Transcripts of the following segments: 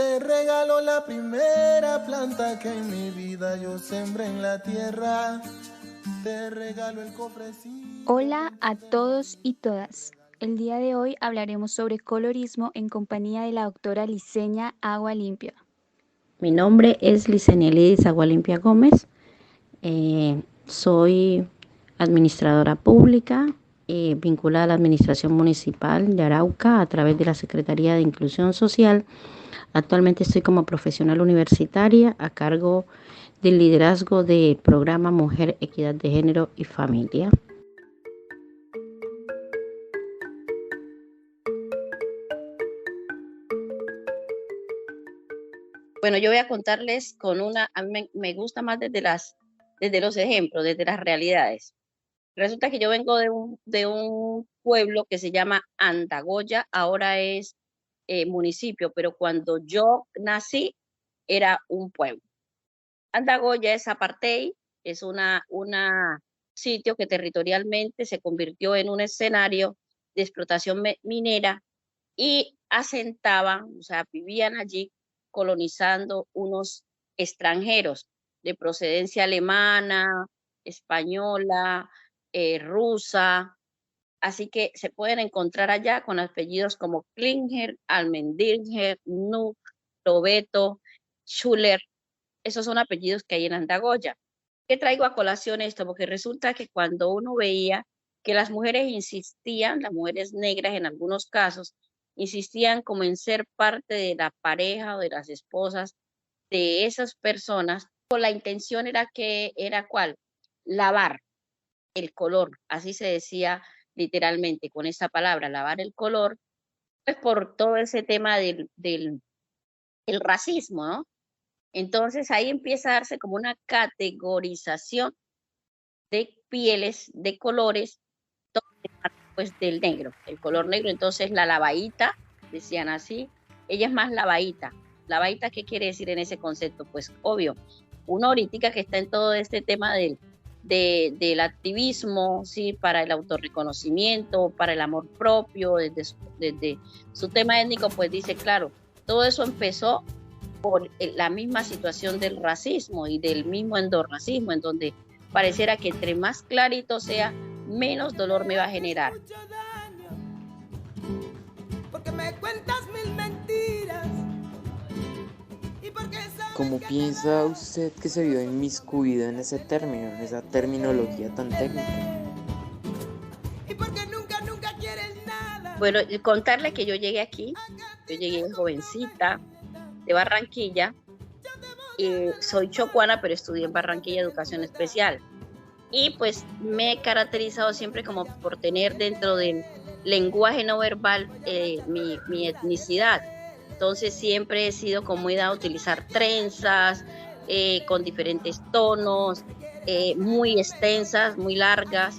Te regalo la primera planta que en mi vida yo sembré en la tierra. Te regalo el cofrecito. Hola a todos y todas. El día de hoy hablaremos sobre colorismo en compañía de la doctora Liceña Agua Limpia. Mi nombre es Licenia Lidis Agualimpia Gómez. Soy administradora pública vinculada a la Administración Municipal de Arauca a través de la Secretaría de Inclusión Social. Actualmente estoy como profesional universitaria a cargo del liderazgo del programa Mujer, Equidad de Género y Familia. Bueno, yo voy a contarles a mí me gusta más desde los ejemplos, desde las realidades. Resulta que yo vengo de un pueblo que se llama Andagoya, ahora es municipio, pero cuando yo nací era un pueblo. Andagoya es apartheid, es una sitio que territorialmente se convirtió en un escenario de explotación minera y asentaban, o sea, vivían allí colonizando unos extranjeros de procedencia alemana, española, rusa, así que se pueden encontrar allá con apellidos como Klinger, Almendinger, Nuck, Lobeto, Schuller, esos son apellidos que hay en Andagoya. ¿Qué traigo a colación esto? Porque resulta que cuando uno veía que las mujeres insistían, las mujeres negras en algunos casos, insistían como en ser parte de la pareja o de las esposas de esas personas, pues la intención era ¿cuál? Lavar el color, así se decía literalmente con esa palabra, lavar el color, pues por todo ese tema el racismo, ¿no? Entonces ahí empieza a darse como una categorización de pieles, de colores, pues del negro, el color negro. Entonces la lavadita, decían así, ella es más lavadita. ¿Lavadita qué quiere decir en ese concepto? Pues obvio, una ahorita que está en todo este tema del activismo, ¿sí? Para el autorreconocimiento, para el amor propio, desde su tema étnico, pues dice, claro, todo eso empezó por la misma situación del racismo y del mismo endorracismo, en donde pareciera que entre más clarito sea, menos dolor me va a generar. Porque me cuentas mil mentiras. ¿Cómo piensa usted que se vio inmiscuido en ese término, en esa terminología tan técnica? Bueno, contarle que yo llegué aquí, yo llegué jovencita, de Barranquilla, soy chocuana, pero estudié en Barranquilla Educación Especial. Y pues me he caracterizado siempre como por tener dentro del lenguaje no verbal mi etnicidad. Entonces siempre he sido como muy dada a utilizar trenzas con diferentes tonos, muy extensas, muy largas.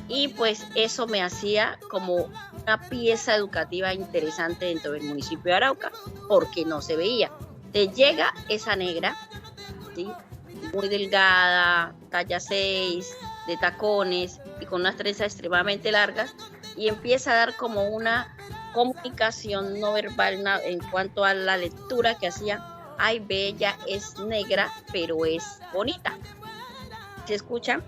Y pues eso me hacía como una pieza educativa interesante dentro del municipio de Arauca, porque no se veía. Te llega esa negra, ¿sí? Muy delgada, talla 6, de tacones y con unas trenzas extremadamente largas, y empieza a dar como una comunicación no verbal en cuanto a la lectura que hacía. Ay, bella, es negra, pero es bonita. ¿Se escuchan?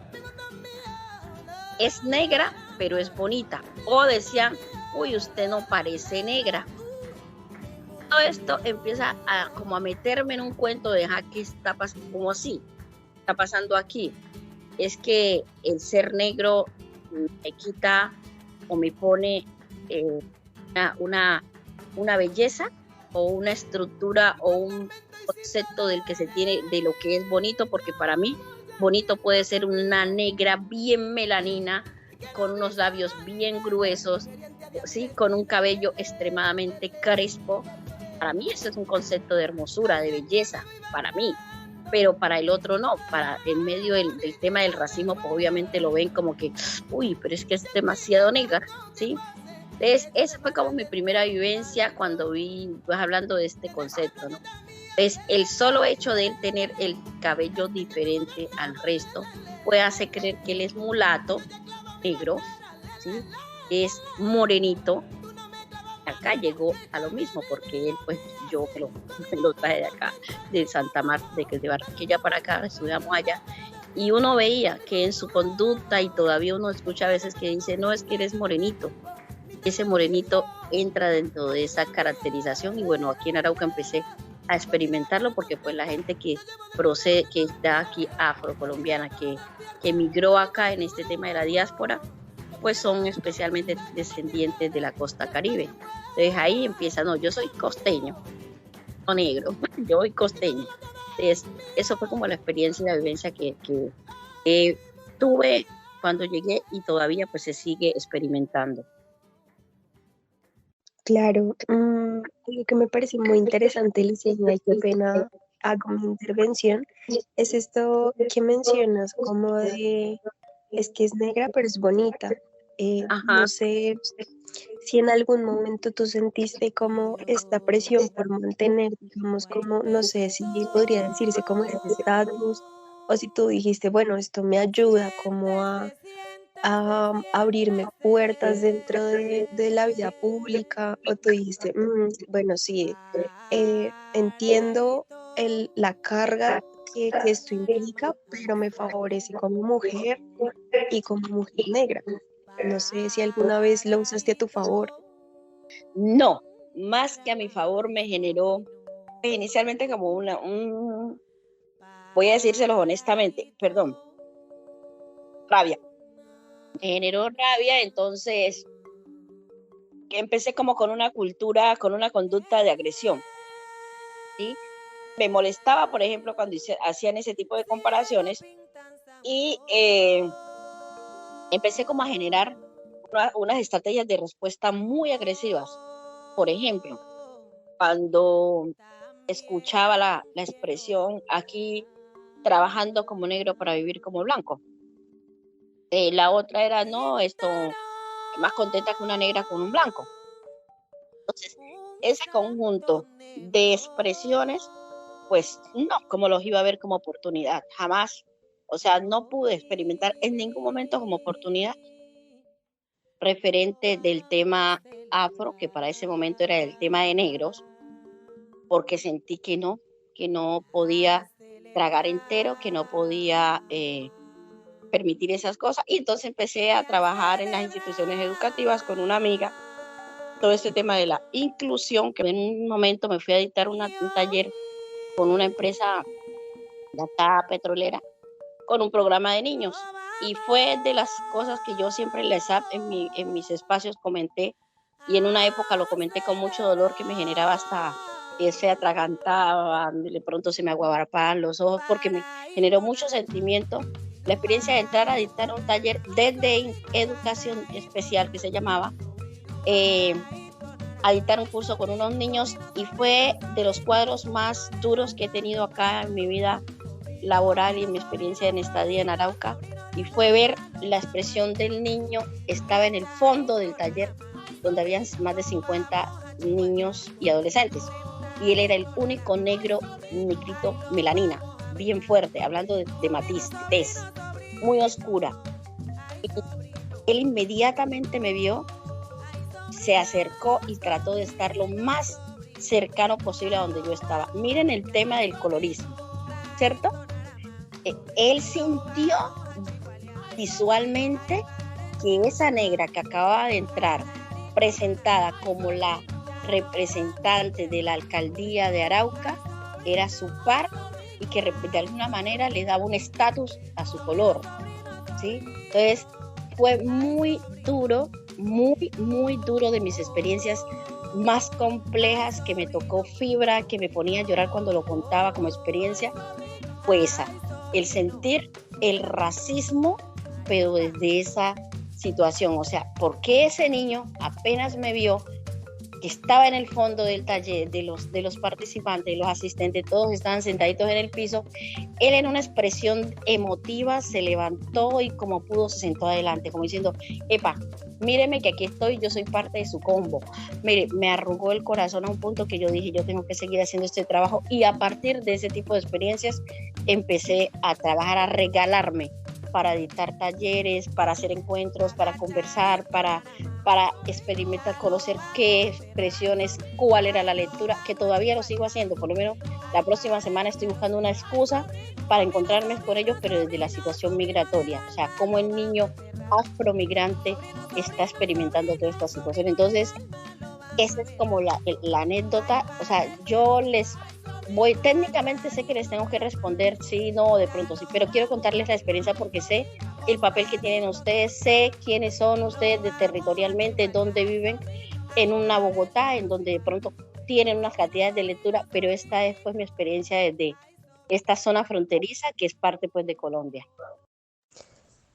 Es negra, pero es bonita. O decían, uy, usted no parece negra. Todo esto empieza como a meterme en un cuento de ¿qué está pasando? Como así, está pasando aquí. Es que el ser negro me quita o me pone una belleza o una estructura o un concepto del que se tiene de lo que es bonito, porque para mí bonito puede ser una negra bien melanina, con unos labios bien gruesos, ¿sí? Con un cabello extremadamente crespo. Para mí eso es un concepto de hermosura, de belleza, para mí. Pero para el otro no, para en medio del tema del racismo, pues obviamente lo ven como que, uy, pero es que es demasiado negra, ¿sí? Entonces, esa fue como mi primera vivencia cuando pues hablando de este concepto, ¿no? Entonces, el solo hecho de él tener el cabello diferente al resto, pues hace creer que él es mulato, negro, ¿sí? Es morenito, acá llegó a lo mismo, porque él, pues yo me lo traje de acá, de Santa Marta, de Barranquilla para acá, estudiamos allá, y uno veía que en su conducta, y todavía uno escucha a veces que dice, no, es que eres morenito. Ese morenito entra dentro de esa caracterización, y bueno, aquí en Arauca empecé a experimentarlo, porque pues la gente que procede, que está aquí afrocolombiana, que emigró acá en este tema de la diáspora, pues son especialmente descendientes de la costa Caribe. Entonces ahí empieza, no, yo soy costeño, no negro, yo soy costeño. Entonces, eso fue como la experiencia y la vivencia que tuve cuando llegué, y todavía pues se sigue experimentando. Claro, lo que me parece muy interesante, Liceña, y qué pena hago mi intervención, es esto que mencionas como de, es que es negra, pero es bonita. No sé si en algún momento tú sentiste como esta presión por mantener, digamos, como, no sé si podría decirse como este estatus, o si tú dijiste, bueno, esto me ayuda como a abrirme puertas dentro de la vida pública, o tú dijiste, bueno, sí, entiendo la carga que esto implica, pero me favorece como mujer y como mujer negra. No sé si alguna vez lo usaste a tu favor. No, más que a mi favor me generó inicialmente como voy a decírselo honestamente, perdón, rabia. Me generó rabia, entonces que empecé como con una cultura, con una conducta de agresión, ¿sí? Me molestaba, por ejemplo, cuando hacían ese tipo de comparaciones, y empecé como a generar unas estrategias de respuesta muy agresivas. Por ejemplo, cuando escuchaba la expresión aquí trabajando como negro para vivir como blanco. La otra era, no, esto, más contenta que una negra con un blanco. Entonces, ese conjunto de expresiones, pues no, como los iba a ver como oportunidad, jamás. O sea, no pude experimentar en ningún momento como oportunidad referente del tema afro, que para ese momento era el tema de negros, porque sentí que no podía tragar entero, que no podía permitir esas cosas, y entonces empecé a trabajar en las instituciones educativas con una amiga, todo este tema de la inclusión, que en un momento me fui a dictar un taller con una empresa de acá petrolera, con un programa de niños, y fue de las cosas que yo siempre en mis espacios comenté, y en una época lo comenté con mucho dolor, que me generaba hasta se atragantaba, de pronto se me aguabarpaban los ojos, porque me generó mucho sentimiento la experiencia de entrar a dictar un taller desde educación especial, que se llamaba, a dictar un curso con unos niños, y fue de los cuadros más duros que he tenido acá en mi vida laboral y en mi experiencia en estadía en Arauca, y fue ver la expresión del niño. Estaba en el fondo del taller, donde habían más de 50 niños y adolescentes, y él era el único negrito melanina, bien fuerte, hablando de matiz, de tez, muy oscura. Y él inmediatamente me vio, se acercó y trató de estar lo más cercano posible a donde yo estaba. Miren el tema del colorismo, ¿cierto? Él sintió visualmente que esa negra que acababa de entrar, presentada como la representante de la alcaldía de Arauca, era su par, y que de alguna manera le daba un estatus a su color, ¿sí? Entonces fue muy duro, muy duro, de mis experiencias más complejas, que me tocó fibra, que me ponía a llorar cuando lo contaba como experiencia, fue esa, el sentir el racismo, pero desde esa situación. O sea, ¿por qué ese niño apenas me vio, que estaba en el fondo del taller, de los participantes, de los asistentes, todos estaban sentaditos en el piso, él en una expresión emotiva se levantó y como pudo se sentó adelante, como diciendo, epa, míreme que aquí estoy, yo soy parte de su combo? Mire, me arrugó el corazón a un punto que yo dije, yo tengo que seguir haciendo este trabajo, y a partir de ese tipo de experiencias empecé a trabajar, a regalarme para dictar talleres, para hacer encuentros, para conversar, para experimentar, conocer qué expresiones, cuál era la lectura, que todavía lo sigo haciendo. Por lo menos la próxima semana estoy buscando una excusa para encontrarme con ellos, pero desde la situación migratoria, o sea, cómo el niño afromigrante está experimentando toda esta situación. Entonces, esa es como la anécdota. O sea, yo les voy, técnicamente sé que les tengo que responder sí, no, de pronto sí, pero quiero contarles la experiencia porque sé el papel que tienen ustedes, sé quiénes son ustedes territorialmente, dónde viven, en una Bogotá, en donde de pronto tienen unas cantidades de lectura, pero esta es pues mi experiencia desde esta zona fronteriza que es parte pues de Colombia.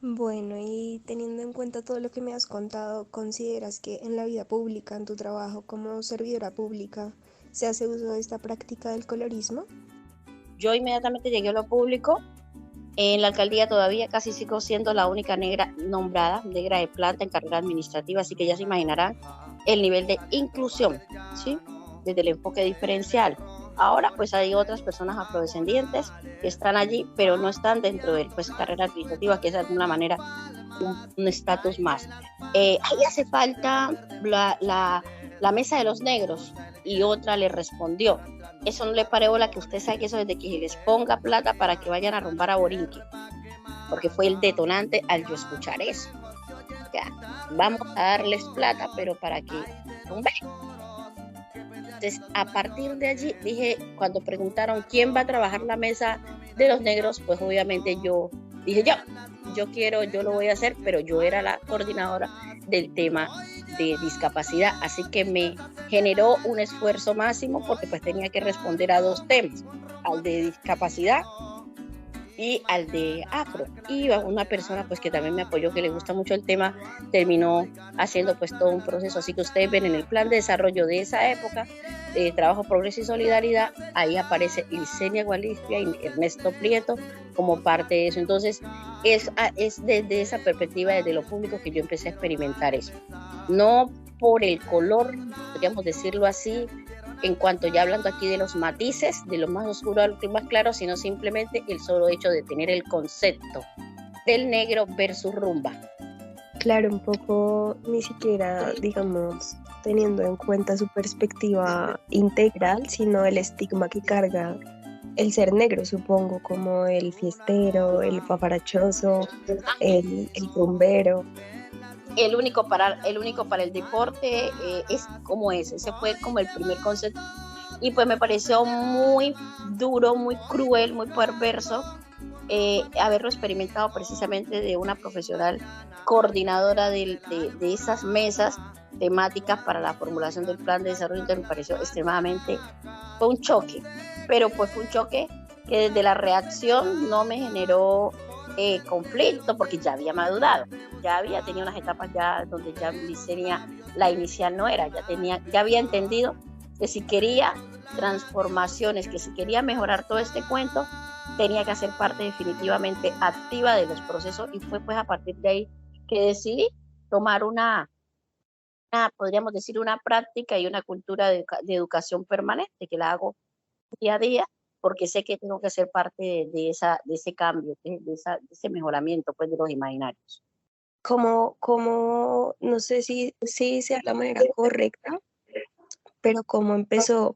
Bueno, y teniendo en cuenta todo lo que me has contado, ¿consideras que en la vida pública, en tu trabajo como servidora pública, se hace uso de esta práctica del colorismo? Yo inmediatamente llegué a lo público. En la alcaldía todavía casi sigo siendo la única negra nombrada, negra de planta en carrera administrativa, así que ya se imaginarán el nivel de inclusión, ¿sí? Desde el enfoque diferencial. Ahora pues hay otras personas afrodescendientes que están allí, pero no están dentro de pues, carrera administrativa, que es de alguna manera un estatus más. Ahí hace falta la mesa de los negros, y otra le respondió: eso no le pare bola, que usted sabe que eso desde que les ponga plata para que vayan a rumbar a Borinquen, porque fue el detonante al yo escuchar eso. Ya, vamos a darles plata, pero para que rumben. Entonces, a partir de allí, dije, cuando preguntaron quién va a trabajar la mesa de los negros, pues obviamente yo dije, yo quiero, yo lo voy a hacer, pero yo era la coordinadora del tema de discapacidad, así que me generó un esfuerzo máximo porque pues tenía que responder a dos temas, al de discapacidad y al de afro. Y una persona pues que también me apoyó, que le gusta mucho el tema, terminó haciendo pues todo un proceso. Así que ustedes ven en el plan de desarrollo de esa época, de Trabajo, Progreso y Solidaridad, ahí aparece Licenia Gualispia y Ernesto Prieto como parte de eso. Entonces es desde esa perspectiva, desde lo público, que yo empecé a experimentar eso. No por el color, podríamos decirlo así, en cuanto ya hablando aquí de los matices, de lo más oscuro a lo más claro, sino simplemente el solo hecho de tener el concepto del negro versus rumba. Claro, un poco ni siquiera, digamos, teniendo en cuenta su perspectiva integral, sino el estigma que carga el ser negro, supongo, como el fiestero, el paparachoso, el rumbero. El único para el deporte es como ese fue como el primer concepto, y pues me pareció muy duro, muy cruel, muy perverso haberlo experimentado precisamente de una profesional coordinadora de esas mesas temáticas para la formulación del plan de desarrollo. Me pareció extremadamente, fue un choque, pero pues fue un choque que desde la reacción no me generó conflicto, porque ya había madurado, ya había tenido unas etapas ya donde ya Licenia, la inicial no era, ya había entendido que si quería transformaciones, que si quería mejorar todo este cuento, tenía que hacer parte definitivamente activa de los procesos, y fue pues a partir de ahí que decidí tomar podríamos decir, una práctica y una cultura de educación permanente, que la hago día a día, porque sé que tengo que ser parte de ese cambio, de ese mejoramiento pues, de los imaginarios. Como, no sé si sea la manera correcta, pero cómo empezó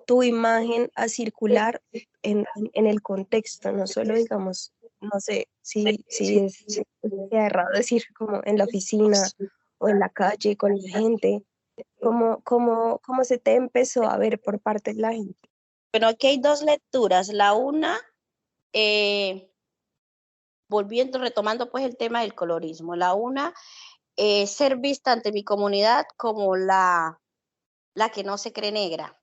tu imagen a circular en el contexto, no solo, digamos, no sé si es errado decir como en la oficina o en la calle con la gente, cómo se te empezó a ver por parte de la gente. Bueno, aquí hay dos lecturas. La una, retomando pues el tema del colorismo. La una, ser vista ante mi comunidad como la que no se cree negra.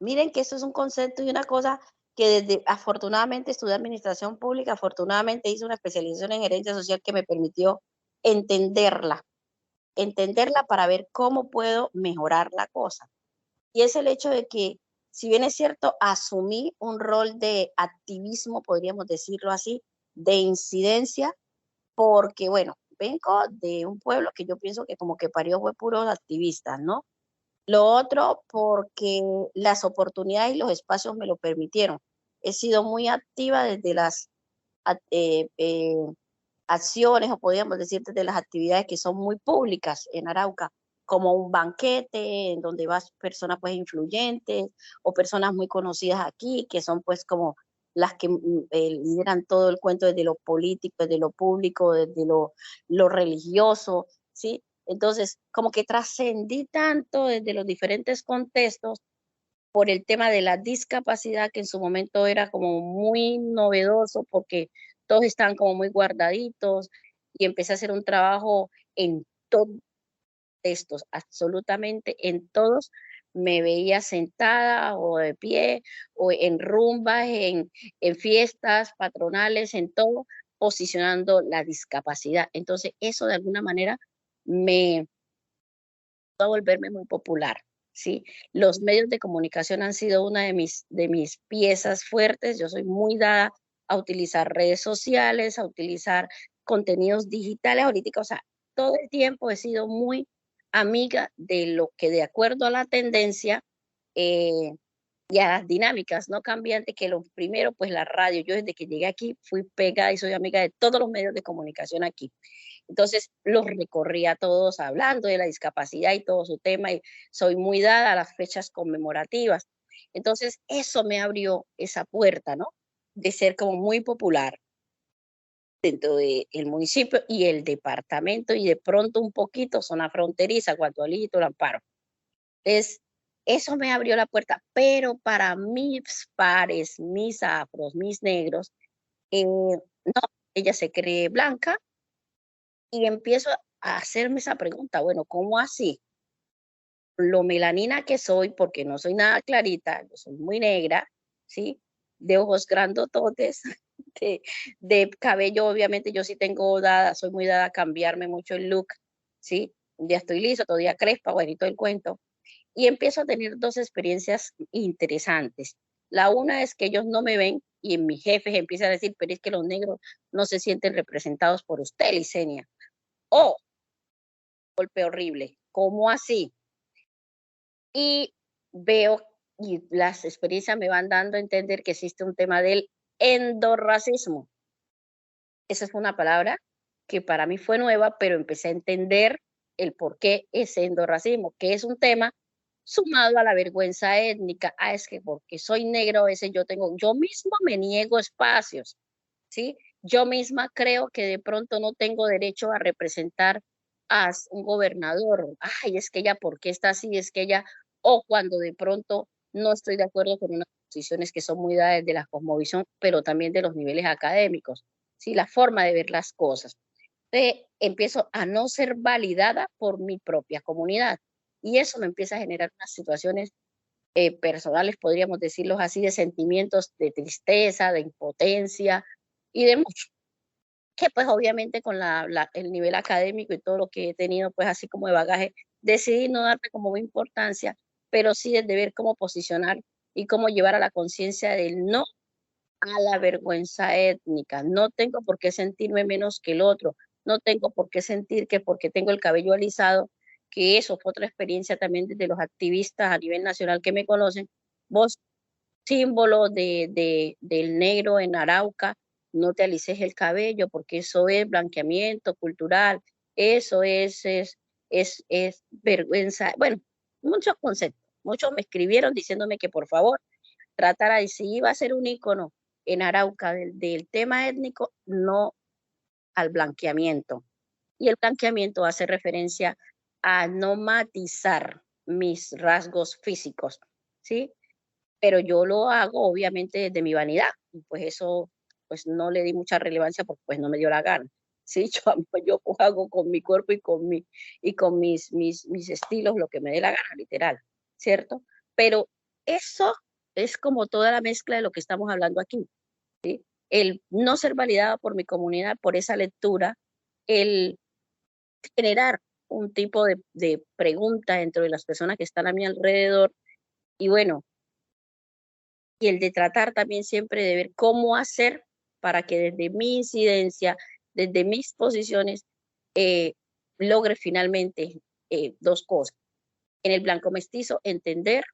Miren que eso es un concepto y una cosa que afortunadamente estudié administración pública, afortunadamente hice una especialización en gerencia social que me permitió entenderla para ver cómo puedo mejorar la cosa. Y es el hecho de que, si bien es cierto, asumí un rol de activismo, podríamos decirlo así, de incidencia, porque, bueno, vengo de un pueblo que yo pienso que como que parió fue puros activistas, ¿no? Lo otro, porque las oportunidades y los espacios me lo permitieron. He sido muy activa desde acciones, o podríamos decir desde las actividades que son muy públicas en Arauca, como un banquete en donde vas personas pues influyentes o personas muy conocidas aquí, que son pues como las que lideran todo el cuento desde lo político, desde lo público, desde lo religioso, ¿sí? Entonces, como que trascendí tanto desde los diferentes contextos por el tema de la discapacidad, que en su momento era como muy novedoso porque todos estaban como muy guardaditos, y empecé a hacer un trabajo en todos estos, absolutamente en todos. Me veía sentada o de pie o en rumbas, en fiestas patronales, en todo, posicionando la discapacidad. Entonces, eso de alguna manera me a volverme muy popular, ¿sí? Los medios de comunicación han sido una de mis piezas fuertes. Yo soy muy dada a utilizar redes sociales, a utilizar contenidos digitales ahorita, o sea, todo el tiempo he sido muy amiga de lo que de acuerdo a la tendencia eh, y a las dinámicas no cambiantes, que lo primero, pues la radio. Yo desde que llegué aquí fui pegada y soy amiga de todos los medios de comunicación aquí. Entonces los recorrí a todos hablando de la discapacidad y todo su tema, y soy muy dada a las fechas conmemorativas. Entonces eso me abrió esa puerta, ¿no? De ser como muy popular dentro del municipio y el departamento, y de pronto un poquito zona fronteriza, Guatualito, Amparo. Es, eso me abrió la puerta, pero para mis pares, mis afros, mis negros, no, ella se cree blanca, y empiezo a hacerme esa pregunta, bueno, ¿cómo así? Lo melanina que soy, porque no soy nada clarita, yo soy muy negra, ¿sí? De ojos grandototes, de, de cabello, obviamente yo sí tengo dada, soy muy dada a cambiarme mucho el look, ¿sí? Un día estoy liso, otro día crespa, bueno, y todo el cuento. Y empiezo a tener dos experiencias interesantes. La una es que ellos no me ven, y mis jefes empiezan a decir, pero es que los negros no se sienten representados por usted, Licenia. Oh, golpe horrible, ¿cómo así? Y veo, y las experiencias me van dando a entender que existe un tema del endorracismo. Esa fue una palabra que para mí fue nueva, pero empecé a entender el por qué ese endorracismo, que es un tema sumado a la vergüenza étnica. Ah, es que porque soy negro, a veces yo mismo me niego espacios, ¿sí? Yo misma creo que de pronto no tengo derecho a representar a un gobernador. Ay, es que ella, ¿por qué está así? Es que ella, o cuando de pronto no estoy de acuerdo con unas posiciones que son muy dadas de la cosmovisión, pero también de los niveles académicos, ¿sí? La forma de ver las cosas. Empiezo a no ser validada por mi propia comunidad, y eso me empieza a generar unas situaciones personales, podríamos decirlos así, de sentimientos de tristeza, de impotencia y de mucho. Que pues obviamente con el nivel académico y todo lo que he tenido, pues así como de bagaje, decidí no darle como importancia, pero sí desde ver cómo posicionar y cómo llevar a la conciencia del no a la vergüenza étnica. No tengo por qué sentirme menos que el otro, no tengo por qué sentir que porque tengo el cabello alisado, que eso fue otra experiencia también desde los activistas a nivel nacional que me conocen. Vos, símbolo del negro en Arauca, no te alices el cabello porque eso es blanqueamiento cultural, eso es vergüenza. Bueno, muchos conceptos. Muchos me escribieron diciéndome que por favor tratara de, si iba a ser un ícono en Arauca del tema étnico, no al blanqueamiento. Y el blanqueamiento hace referencia a no matizar mis rasgos físicos, ¿sí? Pero yo lo hago obviamente desde mi vanidad, y pues eso pues no le di mucha relevancia porque pues no me dio la gana. Sí, yo hago con mi cuerpo y con mis estilos lo que me dé la gana, literal, ¿cierto? Pero eso es como toda la mezcla de lo que estamos hablando aquí, ¿sí? El no ser validada por mi comunidad, por esa lectura, el generar un tipo de pregunta dentro de las personas que están a mi alrededor, y bueno, y el de tratar también siempre de ver cómo hacer para que desde mi incidencia, desde mis posiciones, eh, logre finalmente dos cosas. En el blanco mestizo, entender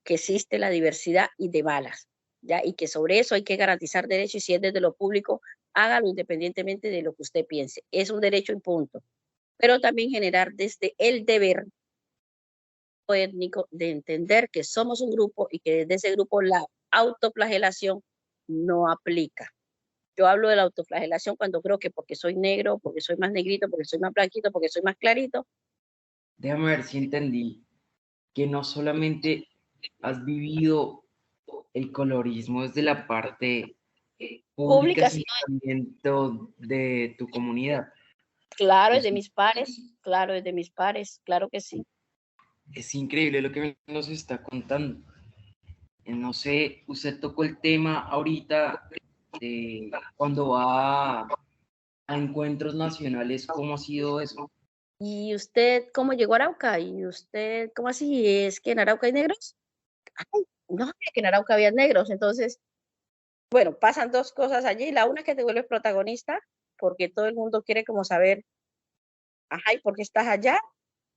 que existe la diversidad y de balas, ¿ya? Y que sobre eso hay que garantizar derechos, y si es desde lo público, hágalo independientemente de lo que usted piense. Es un derecho y punto. Pero también generar desde el deber étnico de entender que somos un grupo y que desde ese grupo la autoflagelación no aplica. Yo hablo de la autoflagelación cuando creo que porque soy negro, porque soy más negrito, porque soy más blanquito, porque soy más clarito. Déjame ver si entendí que no solamente has vivido el colorismo desde la parte pública, Públicas, sino también de tu comunidad. claro, es de mis pares, claro, es de mis pares, claro que sí. Es increíble lo que nos está contando. No sé, usted tocó el tema ahorita de cuando va a encuentros nacionales, ¿cómo ha sido eso? ¿Y usted cómo llegó a Arauca? ¿Y usted cómo así? ¿Es que en Arauca hay negros? Ay, no sabía que en Arauca había negros. Entonces, bueno, pasan dos cosas allí. La una es que te vuelves protagonista, porque todo el mundo quiere como saber, ajá, ¿y por qué estás allá?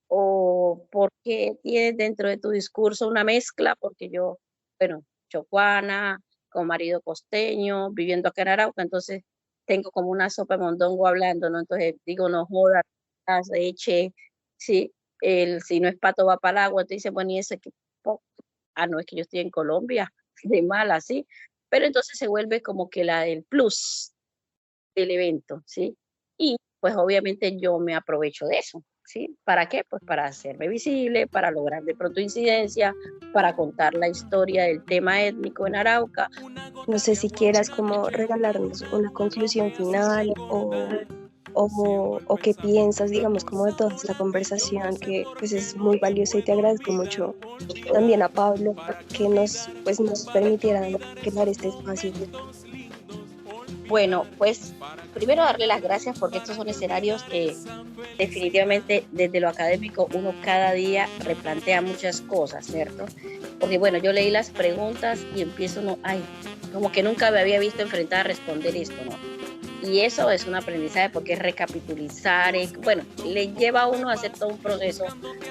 O por qué tienes dentro de tu discurso una mezcla, porque yo, bueno, chocuana, con marido costeño, viviendo acá en Arauca, entonces tengo como una sopa de mondongo hablando, ¿no? Entonces digo, no jodas, eche, sí, si no es pato va para el agua, te dice, bueno, y ese que, no, es que yo estoy en Colombia, de mala, sí, pero entonces se vuelve como que el plus del evento, ¿sí? Y pues obviamente yo me aprovecho de eso, ¿sí? ¿Para qué? Pues para hacerme visible, para lograr de pronto incidencia, para contar la historia del tema étnico en Arauca. No sé si quieras como regalarnos una conclusión final o qué piensas, digamos, como de toda esta conversación que pues es muy valiosa y te agradezco mucho también a Pablo que nos permitieran crear este espacio. Bueno, pues primero darle las gracias porque estos son escenarios que definitivamente desde lo académico uno cada día replantea muchas cosas, ¿cierto? Porque bueno, yo leí las preguntas y empiezo, no, ay, como que nunca me había visto enfrentada a responder esto, ¿no? Y eso es un aprendizaje porque es recapitulizar, bueno, le lleva a uno a hacer todo un proceso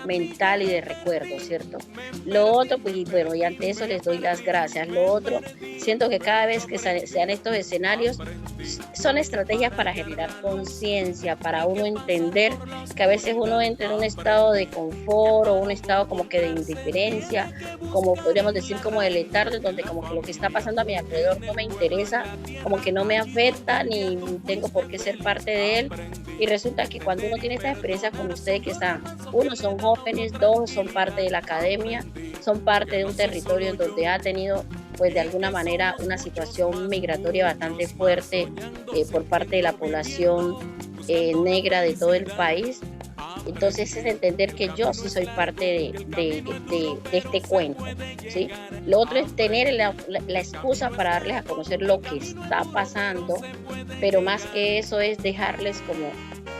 mental y de recuerdo, ¿cierto? Lo otro, pues, y bueno, y ante eso les doy las gracias. Lo otro, siento que cada vez que sean estos escenarios, son estrategias para generar conciencia, para uno entender que a veces uno entra en un estado de confort o un estado como que de indiferencia, como podríamos decir como de letargo, donde como que lo que está pasando a mi alrededor no me interesa, como que no me afecta ni tengo por qué ser parte de él. Y resulta que cuando uno tiene esta experiencia con ustedes que están, uno, son jóvenes, dos, son parte de la academia, son parte de un territorio en donde ha tenido pues de alguna manera una situación migratoria bastante fuerte por parte de la población negra de todo el país. Entonces es entender que yo sí soy parte de este cuento, ¿sí? Lo otro es tener la excusa para darles a conocer lo que está pasando, pero más que eso es dejarles como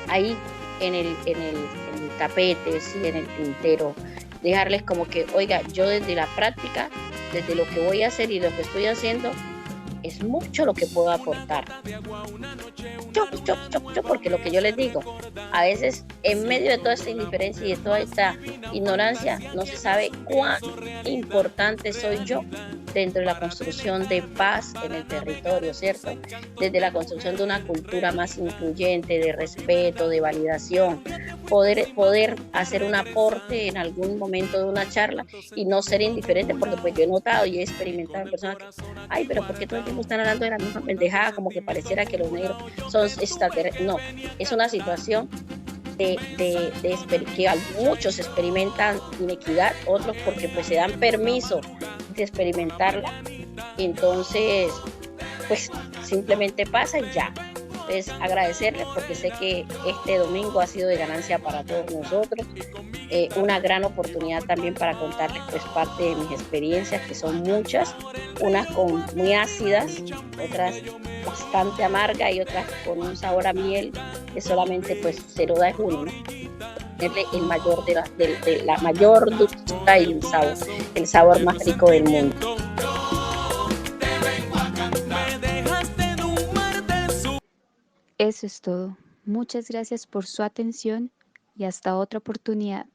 ahí en el tapete, ¿sí? En el tintero, dejarles como que, oiga, yo desde la práctica, desde lo que voy a hacer y lo que estoy haciendo, es mucho lo que puedo aportar. Porque lo que yo les digo, a veces en medio de toda esta indiferencia y de toda esta ignorancia, no se sabe cuán importante soy yo dentro de la construcción de paz en el territorio, ¿cierto? Desde la construcción de una cultura más incluyente, de respeto, de validación, poder hacer un aporte en algún momento de una charla y no ser indiferente, porque pues yo he notado y he experimentado en personas que, ay, pero ¿por qué todo el tiempo están hablando de la misma pendejada? Como que pareciera que los negros son extraterrestres. No, es una situación que muchos experimentan inequidad, otros porque pues se dan permiso de experimentarla, entonces pues simplemente pasa y ya. Entonces agradecerles porque sé que este domingo ha sido de ganancia para todos nosotros, una gran oportunidad también para contarles pues parte de mis experiencias, que son muchas, unas muy ácidas, otras bastante amargas y otras con un sabor a miel que solamente pues se lo da es uno, ¿no? El mayor de la mayor dulzura y el sabor más rico del mundo. Eso es todo. Muchas gracias por su atención y hasta otra oportunidad.